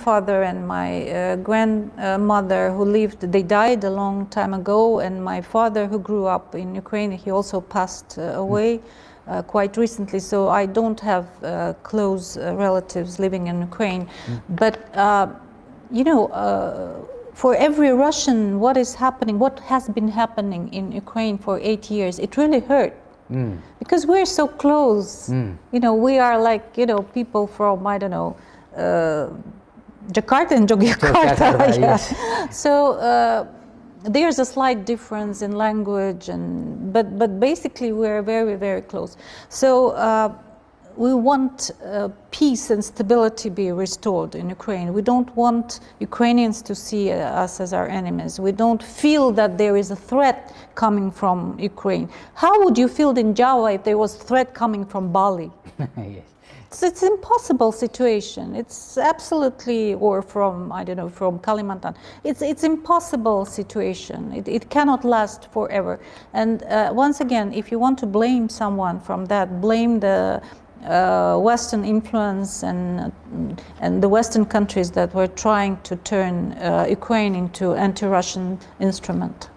grandfather and my grandmother who lived, they died a long time ago, and my father who grew up in Ukraine, he also passed away quite recently, so I don't have close relatives living in Ukraine. But you know, for every Russian, what is happening, what has been happening in Ukraine for 8 years, it really hurt. Because we're so close. You know, we are like, you know, people from, I don't know, Jakarta and Yogyakarta. Yes. So there's a slight difference in language, and but basically we're very, very close. So we want peace and stability be restored in Ukraine. We don't want Ukrainians to see us as our enemies. We don't feel that there is a threat coming from Ukraine. How would you feel in Java if there was a threat coming from Bali? Yes. It's an impossible situation. It's absolutely, or from, I don't know, from Kalimantan. It's impossible situation. It cannot last forever. And once again, if you want to blame someone from that, blame the Western influence and the Western countries that were trying to turn Ukraine into anti-Russian instrument.